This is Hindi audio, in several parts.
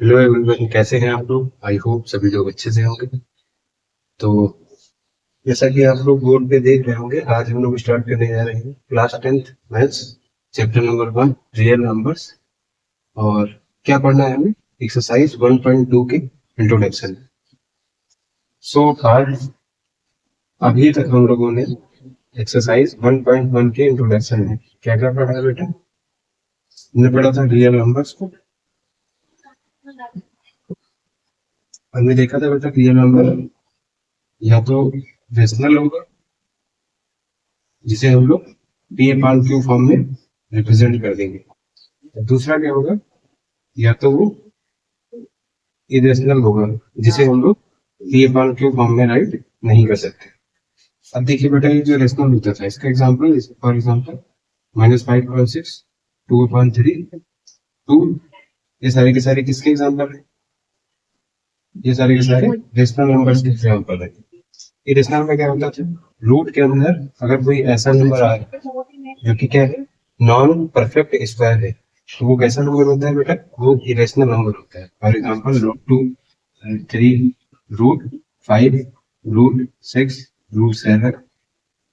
हेलो एवरीवन, कैसे हैं आप लोग? आई होप सभी लोग अच्छे से होंगे। तो जैसा कि आप लोग बोर्ड पे देख रहे होंगे, आज हम लोग स्टार्ट करने जा रहे हैं class 10th maths chapter number 1 real numbers. और क्या पढ़ना है हमें? एक्सरसाइज 1.2 के इंट्रोडक्शन। सो आज अभी तक हम लोगों ने एक्सरसाइज 1.1 के इंट्रोडक्शन में क्या क्या पढ़ा है बेटा? हमने पढ़ा था रियल नंबर्स को। हमने देखा था बेटा रियल नंबर या तो रेशनल होगा, जिसे हम लोग पी अपान क्यू फॉर्म में रिप्रेजेंट कर देंगे। दूसरा क्या होगा? या तो वो इरेशनल होगा, जिसे हम लोग पी अपान क्यू फॉर्म में राइट नहीं कर सकते। अब देखिए बेटा, ये जो रेशनल होता था इसका एग्जाम्पल, फॉर एग्जाम्पल -5.6, 2/3, 2, ये सारे के सारे किसके एग्जाम्पल है? ये सारे के सारे रेशनल नंबर्स के एग्जाम्पल है। इरेशनल में क्या होता था? रूट के अंदर अगर कोई ऐसा नंबर आ रहा है जो कि क्या है, नॉन परफेक्ट स्क्वायर है, तो वो कैसा नंबर होता है बेटा? वो इरेशनल नंबर होता है। For example √2, 3, √5, √6, √7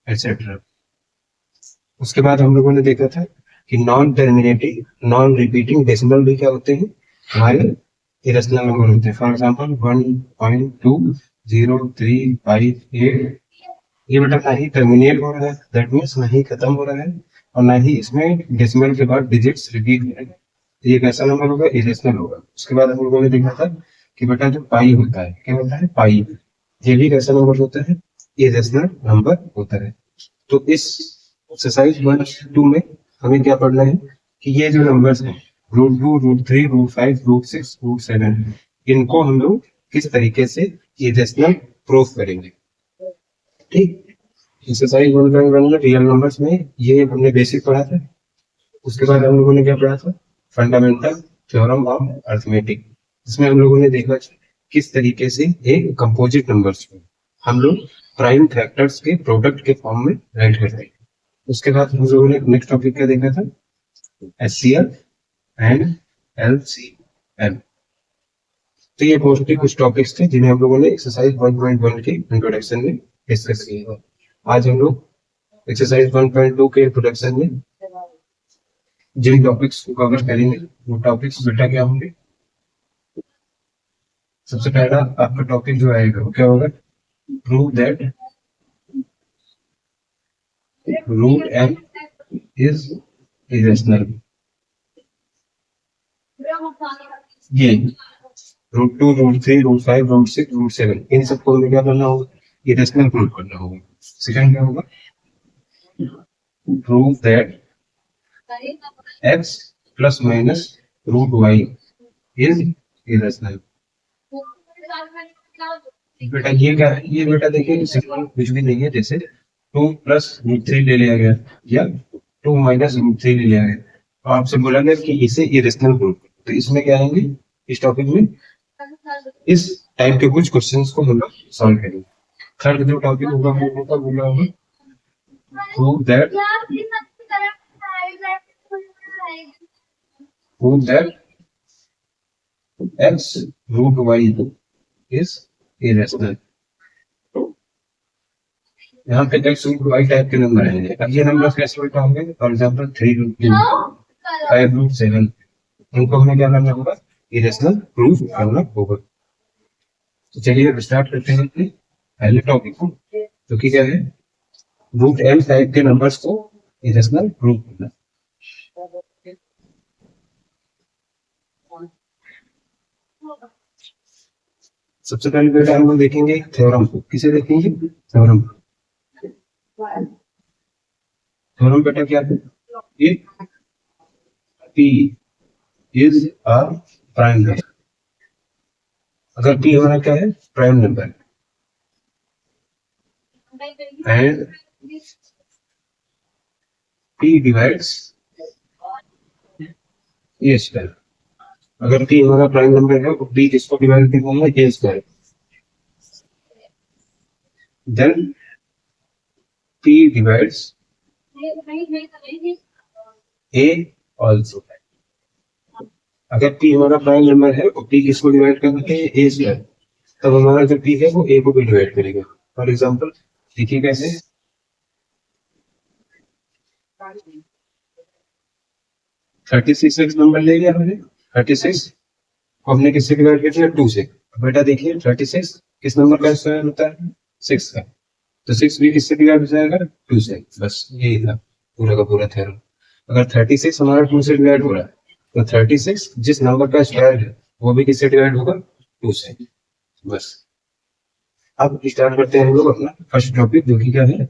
etcetera. उसके बाद हम लोगों ने देखा था कि non terminating non repeating decimal भी क्या होते हैं? हमारे इरेशनल नंबर होते हैं। फॉर एग्जाम्पल 1.203588, ये बेटा ना ही टर्मिनेट हो रहा है, दैट मीन्स ना ही खत्म हो रहा है, और ना ही इसमें डेसिमल के बाद डिजिट्स रिपीट हो रहे हैं। तो ये कैसा नंबर होगा? इरेशनल होगा। उसके बाद हम लोगों ने देखा था कि बेटा जो पाई होता है, क्या होता है? पाई, ये भी कैसा नंबर होता है? इरेशनल नंबर होता है। तो इस एक्सरसाइज 1.2 में हमें क्या पढ़ना है कि ये जो नंबर्स हैं, √2, √3, √5, √6, √7, इनको हम लोग किस तरीके से इरेशनल प्रूफ करेंगे। ठीक। एक्सरसाइज 1.1 में रियल नंबर्स में ये हमने बेसिक पढ़ा था। उसके बाद हम लोगों ने क्या पढ़ा था? फंडामेंटल थ्योरम ऑफ अर्थमेटिक, जिसमें हम लोगों ने देखा किस तरीके से एक कंपोजिट नंबर्स को हम लोग प्राइम फैक्टर्स के प्रोडक्ट के फॉर्म में राइट करते हैं। उसके बाद हम लोगों ने नेक्स्ट टॉपिक क्या देखा था? HCF and LCM। तो ये मोस्टली कुछ टॉपिक्स थे जिन्हें हम लोगों ने एक्सरसाइज 1.1 के इंट्रोडक्शन में डिस्कस किया। आज हम लोग एक्सरसाइज 1.2 के इंट्रोडक्शन में जिन टॉपिक्स को कवर करेंगे वो टॉपिक्स बेटा क्या होंगे? सबसे पहला आपका टॉपिक जो आएगा वो क्या होगा? Prove that √m is irrational. ये √2, √3, √5, √6, √7, इन सबको हमें क्या करना होगा? इरेशनल प्रूव करना होगा। सेकंड क्या होगा? Prove that x plus minus √y is irrational. बेटा ये क्या है? ये बेटा देखिए सिंपल कुछ भी नहीं है, जैसे 2 प्लस √3 ले लिया गया या 2 माइनस √3 ले लिया गया, तो आपसे बोला गया कि इसे इरेशनल प्रूव करो। तो इसमें क्या आएंगे इस टॉपिक में? इस टाइप के कुछ क्वेश्चंस को हम लोग सॉल्व करेंगे। थर्ड जो टॉपिक होगा हम लोगों का बोला होगा prove that x √y is irrational. यहाँ पे x √y टाइप के नंबर आएंगे। अब ये नंबर कैसे उल्टा होंगे? फॉर एग्जाम्पल 3√2, 5√7, इनको हमें क्या करना होगा? इरेशनल प्रूफ करना होगा। तो चलिए स्टार्ट करते हैं अपने पहले टॉपिक को, जो कि क्या है? √m टाइप के नंबर्स को इरेशनल प्रूफ करना। सबसे पहले बेटा हम लोग देखेंगे थ्योरम को। किसे देखेंगे? थ्योरम। थ्योरम बेटा क्या है? If p is a prime number, अगर p हमारा क्या है? Prime number, and p divides a square. अगर p हमारा प्राइम नंबर है तो p किसको डिवाइड करेगा? a square. Then p divides a also। अगर पी हमारा प्राइम नंबर है और पी किसको डिवाइड करते हैं, ए से, तब हमारा जो पी है वो ए को भी डिवाइड करेगा। फॉर एग्जाम्पल देखिए कैसे, 36 नंबर ले लिया हमने, 36 को हमने किससे डिवाइड कर दिया, 2 से। बेटा देखिए 36 किस नंबर का स्क्वायर होता है, 6 का, तो 6 भी किससे डिवाइड हो जाएगा, 2 से। बस यही था पूरा का पूरा थ्योरम। अगर 36 हमारा 2 से डिवाइड हो रहा है, तो 36 जिस नंबर का स्क्वायर है वो भी किससे डिवाइड होगा, 2 से। बस अब स्टार्ट करते हैं हम लोग अपना फर्स्ट टॉपिक, जो कि क्या है,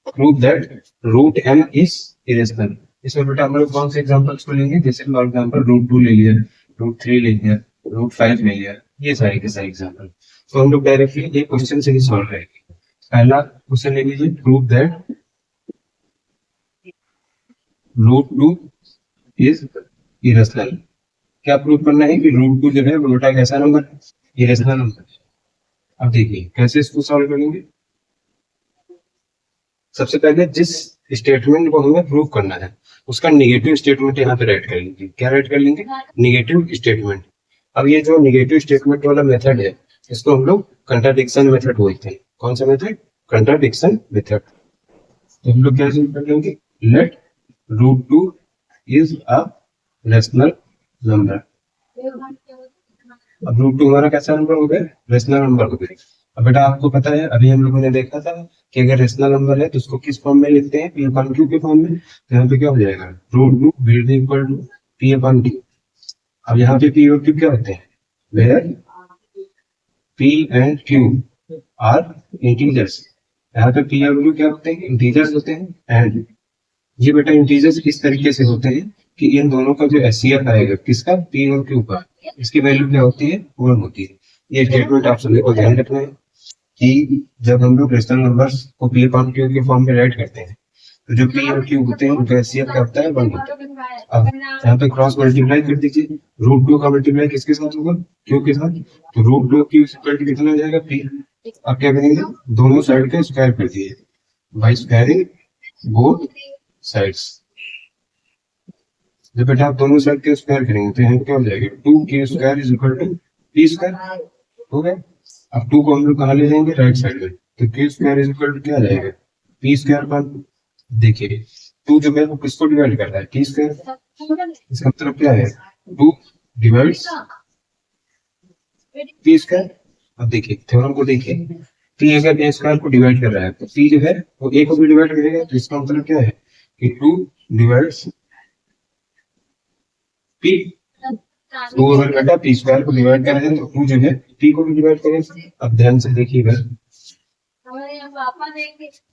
prove that root m is irrational. इसमें बेटा हम लोग कौन से एग्जांपल्स को लेंगे, जैसे फॉर एग्जांपल रूट 2 ले लिया, रूट 3 ले लिया, रूट 5 ले लिया, ये सारे के सारे एग्जांपल। तो हम लोग डायरेक्टली एक क्वेश्चन से ही सॉल्व करेंगे। पहला क्वेश्चन ले लीजिए, prove that root 2 is irrational. क्या प्रूव करना है कि रूट 2 जो है वो बेटा कैसा नंबर है, इरेशनल नंबर है। अब देखिए कैसे इसको सॉल्व करेंगे। सबसे पहले जिस स्टेटमेंट को हमें प्रूव करना है उसका निगेटिव स्टेटमेंट यहाँ पे राइट कर लेंगे। क्या राइट कर लेंगे, निगेटिव स्टेटमेंट। अब ये जो निगेटिव स्टेटमेंट वाला मेथड है इसको हम लोग कंट्राडिक्शन मेथड बोलते हैं। कौन सा मेथड, कंट्राडिक्शन मेथड। तो हम लोग क्या कर लेंगे, let root 2 is a rational number. अब रूट 2 हमारा कैसा नंबर हो गया, रेशनल नंबर हो गया। अब बेटा आपको पता है अभी हम लोगों ने देखा था कि अगर रेशनल नंबर है तो उसको किस फॉर्म में लिखते हैं, पी अपॉन क्यू के फॉर्म में। तो यहाँ पे क्या हो जाएगा, root 2 will be equal to P upon Q. अब यहाँ पे पी और क्यू क्या होते हैं, where P and Q are integers. यहाँ पे पी और क्यू क्या होते हैं, इंटीजर्स होते हैं। एंड ये बेटा इंटीजर्स इस तरीके से होते हैं कि इन दोनों का जो एचसीएफ आएगा किसका, पी और क्यू का, इसकी वैल्यू क्या होती है, 1 होती है। ये स्टेटमेंट आप सभी को ध्यान रखना है कि जब हम लोग रेशनल नंबर्स को पी अपॉन क्यू के फॉर्म में राइट करते हैं तो जो पी और क्यू होते हैं उनका एचसीएफ क्या होता है, 1 होता है। अब यहाँ पे क्रॉस मल्टीप्लाई कर दीजिए, रूट 2 का मल्टीप्लाई किसके साथ होगा, क्यू के साथ। तो रूट 2 क्यू इक्वल टू कितना हो जाएगा, पी। अब क्या करेंगे, दोनों साइड का स्क्वायर कर दिए बाय स्क्वायरिंग बोथ साइड्स। जब बेटा आप दोनों साइड के स्क्वायर करेंगे तो यहाँ पे क्या हो जाएगा, 2 square is equal to P square हो गया। अब 2 को हम लोग कहाँ ले जाएंगे, राइट साइड में, तो Q square is equal to क्या आ जाएगा, पी स्क्वायर पर। देखिए 2 जो है वो किसको डिवाइड कर रहा है, पी स्क्वायर। इसका मतलब क्या है, 2 डिवाइड्स पी स्क्वायर। अब देखिए थ्योरम को देखिए, पी अगर ए स्क्वायर को डिवाइड कर रहा है तो पी जो है वो ए को भी डिवाइड करेगा। तो इसका मतलब क्या है कि 2 डिवाइड्स पी। 2 अगर बेटा पी स्क्वायर को डिवाइड कर रहे हैं तो 2 जो है पी को भी डिवाइड करेगा। अब ध्यान से देखिएगा,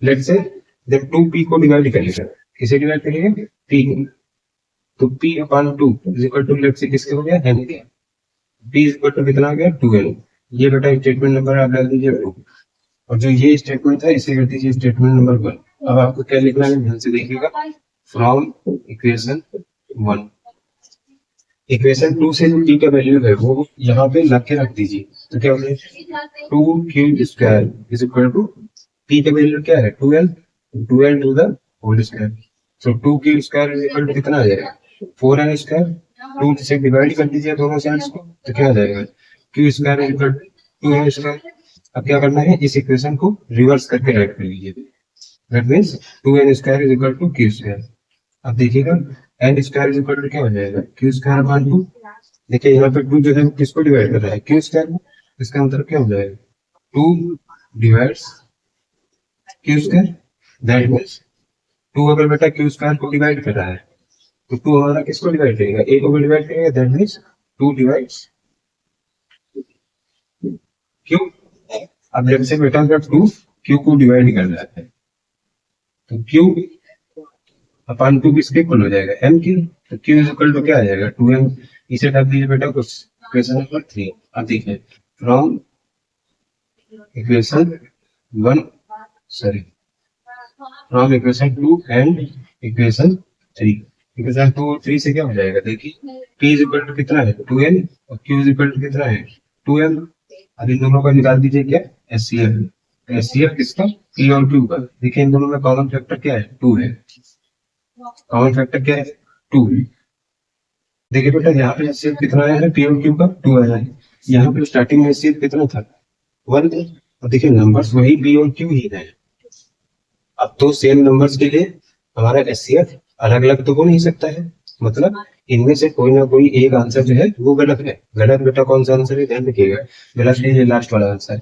लेट्स से जब 2 पी को डिवाइड करेगा, किसे डिवाइड करेगा, पी को, तो P upon 2 is equal to let's say किसके हो गया, एन के। पी इज इक्वल टू कितना आ गया, 2n। ये बेटा स्टेटमेंट नंबर आप डाल दीजिए 2, और जो ये स्टेटमेंट था इसे कर दीजिए स्टेटमेंट नंबर 1। अब आपको क्या लिखना है, ध्यान से देखिएगा, फ्रॉम इक्वेशन 1, इक्वेशन 2 से जो p का वैल्यू है वो यहाँ पे लग के रख दीजिए। तो क्या हो गया, 2q square is equal to p का वैल्यू क्या है, 2l to the whole square. So 2q square is equal to कितना आ जाएगा, 4n स्क्वायर। 2 से डिवाइड कर दीजिए दोनों साइड्स को, तो क्या आ जाएगा, q square is equal to 2n square. अब क्या करना है, इस इक्वेशन को रिवर्स करके राइट कर लीजिए। That means 2n square is equal to q square. अब देखिएगा N square is equal to क्या हो जाएगा, क्यू स्क्वायर अपॉन 2। देखिए यहाँ पे 2 जो है किसको डिवाइड कर रहा है, क्यू स्क्वायर में। इसका मतलब क्या हो जाएगा, 2 divides Q square. That means 2 अगर बेटा क्यू स्क्वायर को डिवाइड कर रहा है तो 2 हमारा किसको डिवाइड करेगा, ए को भी डिवाइड करेगा। That means 2 divides Q. अब जब से बेटा अगर 2 क्यू को डिवाइड कर रहा है तो क्यू अपॉन 2 किसके इक्वल हो जाएगा, m के। तो q इज इक्वल टू क्या आ जाएगा, 2m। इसे डाल दीजिए बेटा कुछ इक्वेशन नंबर 3। अब देखिए from equation 1 sorry from equation 2 and equation 3। Equation 2 और 3 से क्या हो जाएगा, देखिए p इज इक्वल टू कितना है, 2n, और q इज इक्वल टू कितना है, 2m। अब इन दोनों का निकाल दीजिए क्या, एचसीएफ। एचसीएफ किसका, p और q का। देखिए इन दोनों में कॉमन फैक्टर क्या है, 2 है। कॉमन फैक्टर क्या है, 2। देखिए बेटा यहाँ पे एचसीएफ कितना आया है, पी और क्यू का 2 आया है। यहाँ पे स्टार्टिंग में एचसीएफ कितना था, 1 था। और देखिए नंबर्स वही पी और क्यू ही है। अब तो सेम नंबर्स के लिए हमारा एचसीएफ अलग अलग तो हो नहीं सकता है, मतलब इनमें से कोई ना कोई एक आंसर जो है वो गलत है। गलत बेटा कौन सा आंसर है, ध्यान रखिएगा, गलत है ये लास्ट वाला आंसर।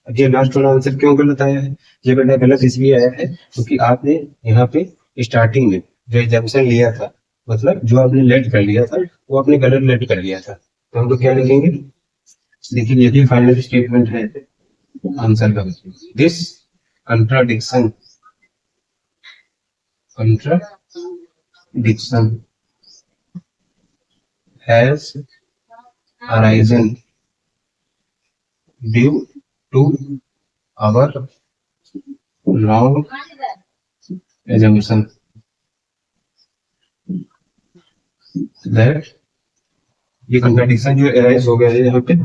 अब ये लास्ट वाला आंसर क्यों गलत आया है, ये बेटा गलत इसलिए आया है क्योंकि आपने यहाँ पे स्टार्टिंग में जो एग्जाम्पल लिया था, मतलब जो आपने लेट कर लिया था वो आपने गलत लेट कर लिया था। तो हम लोग क्या लिखेंगे, देखिए यदि फाइनल स्टेटमेंट है आंसर का, this contradiction contradiction has arisen due to our wrong assumption that, ये कंट्राडिक्शन जो एराइज हो गया है यहाँ पे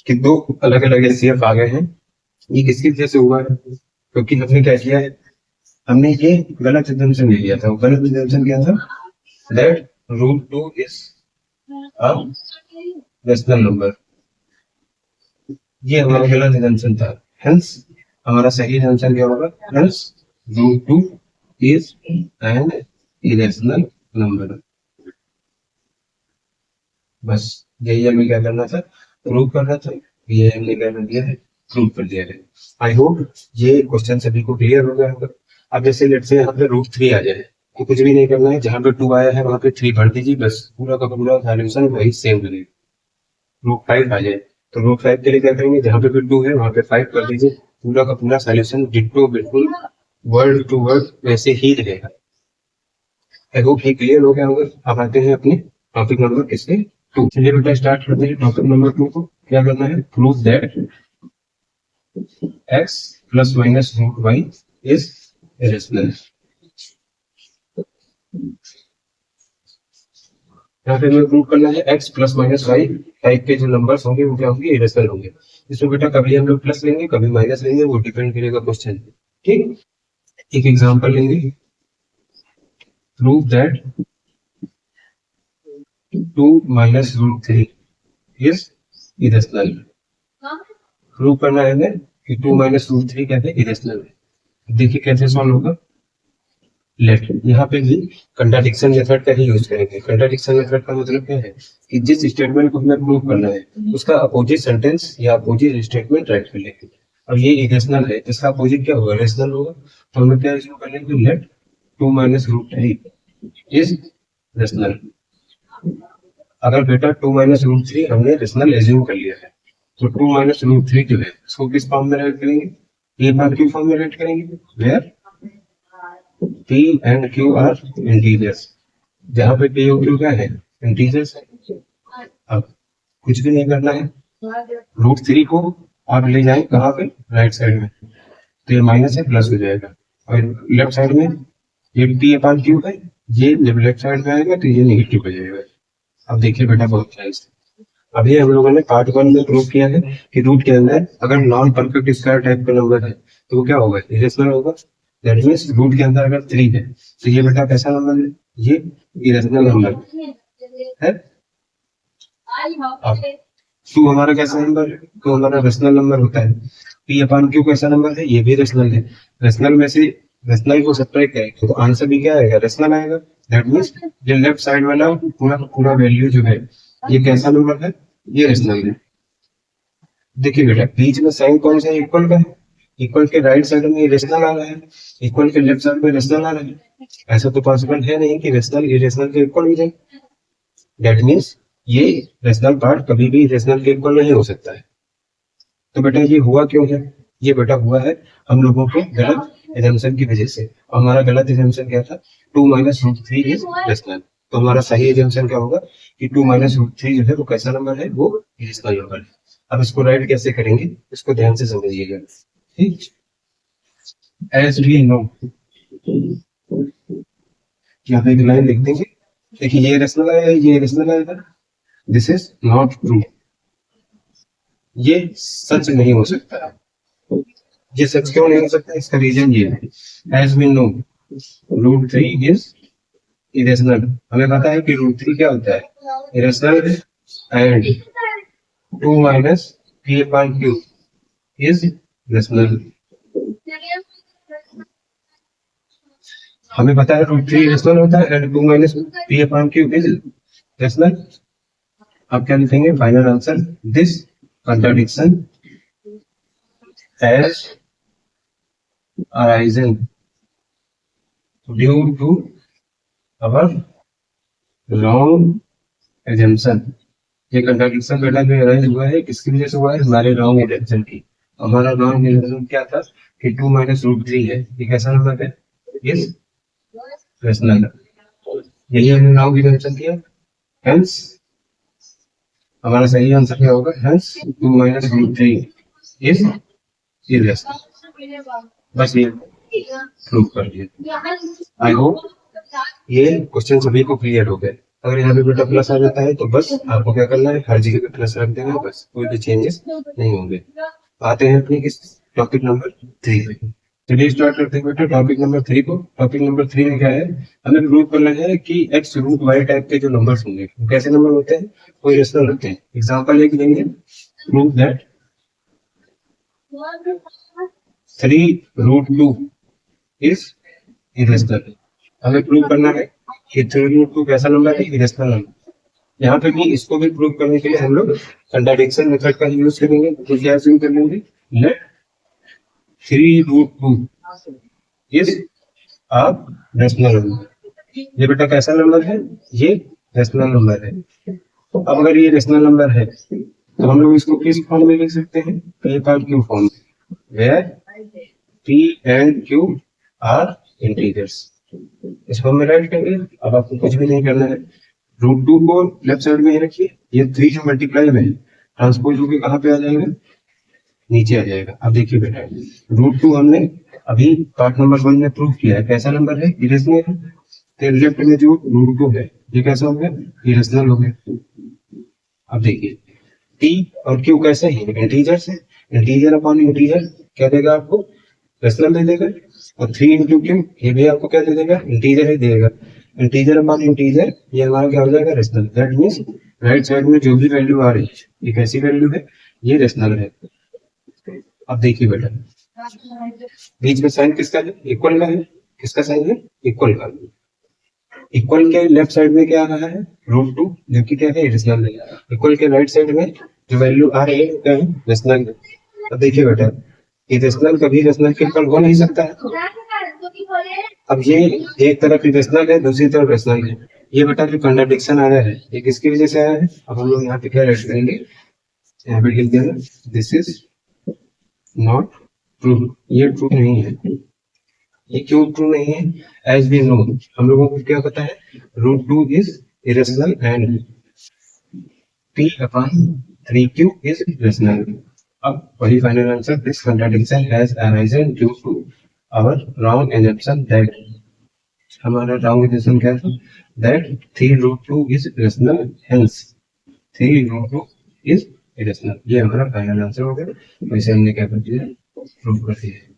कि दो अलग अलग एचसीएफ आ गए हैं, ये किसकी वजह से हुआ है, क्योंकि हमने क्या किया है, हमने ये गलत assumption ले लिया था। वो गलत assumption क्या था, that √2 is a rational number, ये हमारा गलत assumption था। hence हमारा सही assumption क्या होगा, hence √2 is an irrational number। बस यही हमें क्या करना था, प्रूव करना था। ये हमने क्या कर दिया है, प्रूव कर दिया है। आई होप ये क्वेश्चन सभी को क्लियर हो गया होगा। अब जैसे लेट से यहाँ पे √3 आ जाए तो कुछ भी नहीं करना है, जहाँ पे 2 आया है वहां पे 3 भर दीजिए, बस पूरा का पूरा सॉल्यूशन वही सेम रहेगा। √5 आ जाए तो √5 के लिए क्या करेंगे, जहाँ पे भी 2 है वहां पे 5 कर दीजिए, पूरा का पूरा सॉल्यूशन डिट्टो बिल्कुल वर्ड टू वर्ड वैसे ही रहेगा। आई होप ये क्लियर हो गया होगा। अब आते हैं अपने टॉपिक नंबर किसके 2। चलिए बेटा स्टार्ट करते हैं टॉपिक नंबर 2 को। क्या करना है, prove that x plus minus √y is irrational. यहाँ पे हमें प्रूव करना है x plus minus y type के जो नंबर्स होंगे वो क्या होंगे, इरेशनल होंगे। इसमें बेटा कभी हम लोग प्लस लेंगे कभी माइनस लेंगे, वो डिपेंड करेगा क्वेश्चन। ठीक, एक एग्जांपल लेंगे, prove that 2 minus √3 is irrational. Prove करना है हमें कि 2 माइनस √3 क्या है, इरेशनल है। देखिए कैसे सॉल्व होगा, लेट यहाँ पे भी कंट्राडिक्शन मेथड का ही यूज करेंगे। कंट्राडिक्शन मेथड का मतलब क्या है कि जिस स्टेटमेंट को हमें प्रूव करना है उसका अपोजिट सेंटेंस या अपोजिट स्टेटमेंट राइट कर लेंगे। अब ये इरेशनल है, इसका अपोजिट क्या होगा, रेशनल होगा। तो हमें क्या यूज कर लेंगे, लेट 2 माइनस √3 इज रेशनल। अगर बेटा 2 माइनस √3 हमने रेशनल एज्यूम कर लिया है तो 2 माइनस √3 जो है उसको किस फॉर्म में राइट करेंगे, ए बार क्यू फॉर्म में राइट करेंगे, where P and Q are integers, जहाँ पे P और Q क्या है, इंटीजर्स है। अब कुछ भी नहीं करना है, √3 को आप ले जाए कहाँ पे, राइट साइड में, तो ये माइनस है प्लस हो जाएगा। और लेफ्ट साइड में ये P अपान Q है, ये जब लेफ्ट साइड में आएगा तो ये नेगेटिव हो जाएगा। अब देखिए बेटा बहुत साइंस, अभी हम लोगों ने पार्ट 1 में प्रूव किया है कि रूट के अंदर अगर नॉन परफेक्ट स्क्वायर टाइप का नंबर है तो वो क्या होगा, इरेशनल होगा। दैट मींस रूट के अंदर अगर 3 है तो ये बेटा कैसा नंबर है, ये इरेशनल नंबर है। अब 2 हमारा कैसा नंबर है, तो हमारा रेशनल नंबर होता है। पी अपान क्यू कैसा नंबर है, ये भी रेशनल है। रेशनल में से रेशनल को सब्ट्रैक्ट करें तो आंसर भी क्या आएगा, रेशनल आएगा। दैट मींस ये लेफ्ट साइड वाला पूरा पूरा वैल्यू जो है ये कैसा नंबर है, ये रेशनल है। देखिए बेटा बीच में साइन कौन सा इक्वल का है, इक्वल के राइट साइड में रेशनल आ रहा है, इक्वल के लेफ्ट साइड में रेशनल आ रहा है। ऐसा तो पॉसिबल है नहीं कि रेशनल इरेशनल के इक्वल हो जाए। दैट मींस ये रेशनल पार्ट कभी भी इरेशनल के इक्वल नहीं हो सकता है। तो बेटा ये हुआ क्यों है, ये बेटा हुआ है हम लोगों के गलत एजम्पशन की वजह से। और हमारा गलत एजम्पशन क्या था, 2 माइनस √3 इज रेशनल। तो हमारा सही एजम्पशन क्या होगा कि 2 माइनस √3 जो है वो कैसा नंबर है, वो इरेशनल नंबर है। अब इसको राइट कैसे करेंगे, इसको ध्यान से समझिएगा। ठीक, एज वी नो, यहाँ पे एक लाइन लिख देंगे, देखिए ये रेशनल आया है, ये रेशनल आया है, दिस इज नॉट ट्रू, ये सच नहीं हो सकता है। ये सच क्यों नहीं हो सकता, इसका रीजन ये है, as we know √3 is irrational. हमें पता है कि √3 क्या होता है, irrational and 2 minus p upon q is rational. हमें पता है रूट 3 रेशनल होता है and 2 minus P upon Q is rational. आप क्या लिखेंगे final answer? This contradiction has arisen due to our wrong assumption. ये कंट्राडिक्शन बेटा जो अराइज हुआ है किसकी वजह से हुआ है? हमारे रॉन्ग assumption की. हमारा रॉन्ग assumption क्या था कि 2 माइनस रूट 3 है. ये कैसा नंबर है? इस रेशनल. यही हमने रॉन्ग assumption किया. हेंस हमारा सही आंसर क्या होगा? Hence 2 minus root 3 is irrational. बस ये प्रूव कर दिया. आई होप ये क्वेश्चन सभी को क्लियर हो गए. अगर यहाँ पे बेटा प्लस आ जाता है तो बस आपको क्या करना है? हर जगह पे प्लस रख देना है. बस कोई भी चेंजेस नहीं होंगे. आते हैं अपने किस टॉपिक नंबर 3 पे. चलिए स्टार्ट करते हैं बेटा टॉपिक नंबर 3 को. टॉपिक नंबर 3 में क्या है? हमें प्रूव करना है कि एक्स रूट वाई टाइप के जो नंबर्स होंगे वो कैसे नंबर होते हैं? वो इरेशनल होते हैं. एग्जांपल एक लेंगे. Prove that 3 root 2 is irrational. हमें प्रूव करना है कि 3 रूट 2 कैसा नंबर है? Irrational number. यहाँ पे भी इसको भी प्रूव करने के लिए हम लोग कंट्राडिक्शन मेथड का यूज करेंगे. तो क्या यूज कर लेंगे? Let 3 root 2 is a rational number. ये बेटा कैसा नंबर है? ये रेशनल नंबर है. अब अगर ये रेशनल नंबर है तो हम लोग इसको किस फॉर्म में लिख सकते हैं? p पर q form. Where p and q are integers. इस फॉर्म में राइट करेंगे. अब आपको कुछ भी नहीं करना है. रूट 2 को लेफ्ट साइड में ही रखिए. ये 3 जो मल्टीप्लाई में ट्रांसपोज होकर कहाँ पे आ जाएगा? नीचे आ जाएगा. अब देखिए बेटा रूट 2 हमने अभी पार्ट नंबर 1 में प्रूव किया है. कैसा नंबर है? इरेशनल है. तो लेफ्ट में जो रूट 2 है ये कैसा हो गया? इरेशनल हो गया. अब देखिए p और q कैसे है? इंटीजर से. इंटीजर अपॉन इंटीजर क्या देगा आपको? रेशनल दे देगा. और 3 इंटू क्यू ये भी आपको क्या दे देगा? इंटीजर ही देगा. इंटीजर अपॉन इंटीजर ये हमारा क्या हो जाएगा? Rational. That means right side में जो भी वैल्यू आ रही है ये कैसी वैल्यू है? ये रेशनल है. अब देखिए बेटा बीच में साइन किसका है? इक्वल का है. किसका साइन है? इक्वल का. इक्वल के लेफ्ट साइड में क्या आ रहा है? रूट 2 जो कि क्या है? रेशनल है. इक्वल के राइट साइड में जो वैल्यू आ रही है क्या है? रेशनल है. अब देखिए बेटा इरेशनल कभी रेशनल के इक्वल हो नहीं सकता है. अब ये एक तरफ इरेशनल है दूसरी तरफ रेशनल है. ये बेटा जो कंट्राडिक्शन आ रहा है ये किसकी वजह से आया है? अब हम लोग यहाँ पे क्या राइट करेंगे? यहाँ पे लिख देना दिस इज नॉट ट्रू. ये ट्रू नहीं है. ये क्यों ट्रू नहीं है? एज वी नो हम लोगों को क्या पता है? Root 2 is irrational and p upon 3q is rational. अब वही final answer. This contradiction has arisen due to our wrong assumption that. हमारा रॉन्ग assumption क्या था? That 3 root 2 is rational. Hence 3 root 2 is irrational. ये हमारा फाइनल आंसर हो गया. वैसे हमने क्या कर दिया? प्रूव कर दिया.